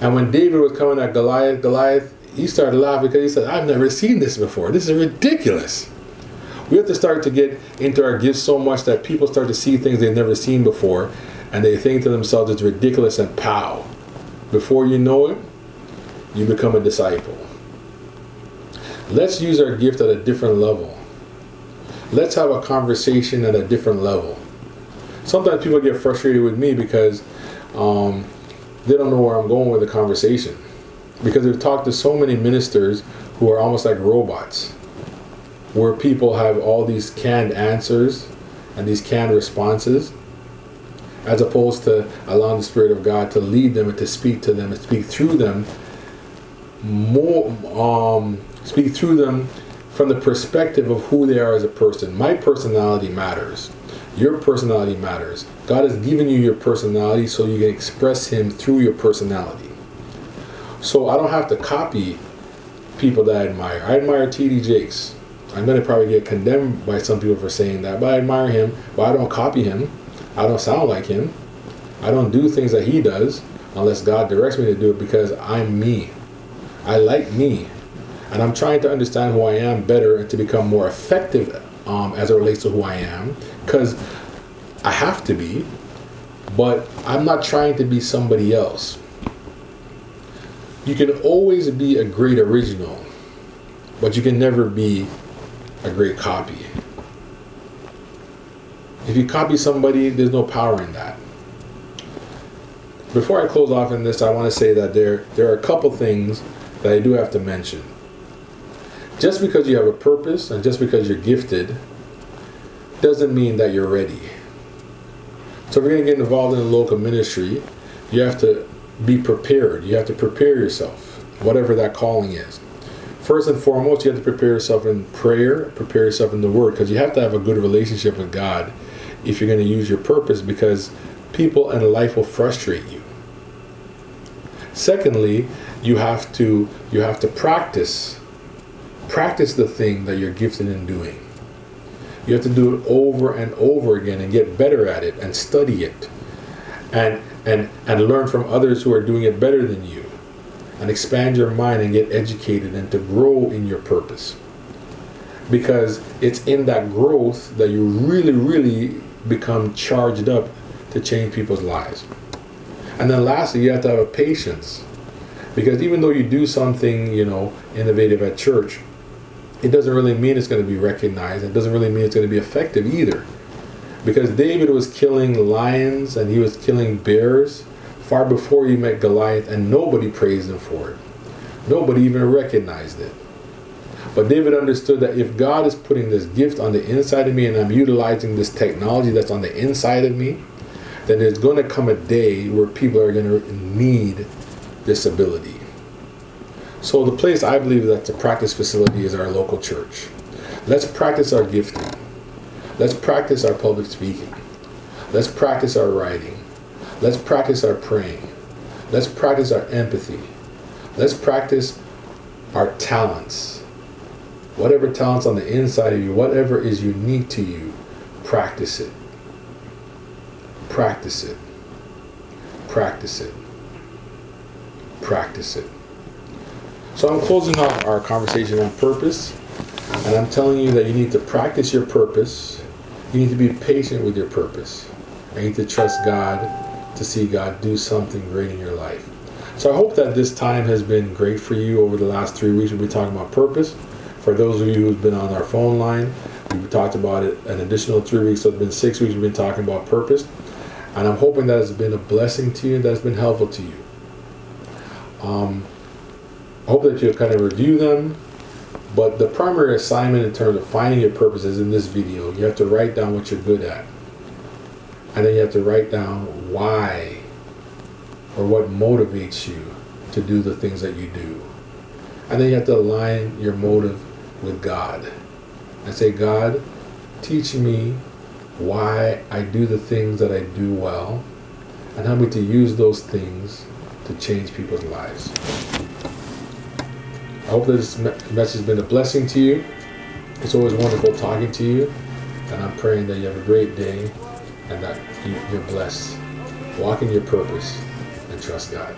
And when David was coming at Goliath, he started laughing because he said, I've never seen this before. This is ridiculous. We have to start to get into our gifts so much that people start to see things they've never seen before, and they think to themselves it's ridiculous, and pow. Before you know it, you become a disciple. Let's use our gift at a different level. Let's have a conversation at a different level. Sometimes people get frustrated with me because they don't know where I'm going with the conversation. Because we've talked to so many ministers who are almost like robots, where people have all these canned answers and these canned responses, as opposed to allowing the Spirit of God to lead them and to speak to them and speak through them speak through them from the perspective of who they are as a person. My personality matters. Your personality matters. God has given you your personality so you can express Him through your personality. So I don't have to copy people that I admire. I admire T.D. Jakes. I'm going to probably get condemned by some people for saying that, but I admire him, but I don't copy him. I don't sound like him. I don't do things that he does unless God directs me to do it, because I'm me. I like me. And I'm trying to understand who I am better and to become more effective as it relates to who I am, because I have to be, but I'm not trying to be somebody else. You can always be a great original, but you can never be a great copy. If you copy somebody, there's no power in that. Before I close off in this, I want to say that there are a couple things that I do have to mention. Just because you have a purpose and just because you're gifted doesn't mean that you're ready. So if you're going to get involved in a local ministry, you have to be prepared. You have to prepare yourself, whatever that calling is. First and foremost, you have to prepare yourself in prayer, prepare yourself in the Word, because you have to have a good relationship with God if you're going to use your purpose, because people and life will frustrate you. Secondly, you have to practice the thing that you're gifted in doing. You have to do it over and over again and get better at it and study it and learn from others who are doing it better than you, and expand your mind and get educated and to grow in your purpose. Because it's in that growth that you really, really become charged up to change people's lives. And then lastly, you have to have a patience. Because even though you do something, innovative at church, it doesn't really mean it's going to be recognized. It doesn't really mean it's going to be effective either. Because David was killing lions and he was killing bears far before he met Goliath, and nobody praised him for it. Nobody even recognized it. But David understood that if God is putting this gift on the inside of me and I'm utilizing this technology that's on the inside of me, then there's going to come a day where people are going to need this ability. So the place I believe that's a practice facility is our local church. Let's practice our gifting. Let's practice our public speaking. Let's practice our writing. Let's practice our praying. Let's practice our empathy. Let's practice our talents. Whatever talent's on the inside of you, whatever is unique to you, practice it. Practice it. Practice it. Practice it. So I'm closing off our conversation on purpose, and I'm telling you that you need to practice your purpose. You need to be patient with your purpose. And you need to trust God to see God do something great in your life. So I hope that this time has been great for you. Over the last 3 weeks, we've been talking about purpose. For those of you who've been on our phone line, we've talked about it an additional 3 weeks, so it's been 6 weeks we've been talking about purpose. And I'm hoping that has been a blessing to you, that's been helpful to you. I hope that you'll kind of review them. But the primary assignment in terms of finding your purpose is in this video. You have to write down what you're good at. And then you have to write down why or what motivates you to do the things that you do. And then you have to align your motive with God. And say, God, teach me why I do the things that I do well, and help me to use those things to change people's lives. I hope this message has been a blessing to you. It's always wonderful talking to you, and I'm praying that you have a great day and that you're blessed. Walk in your purpose and trust God.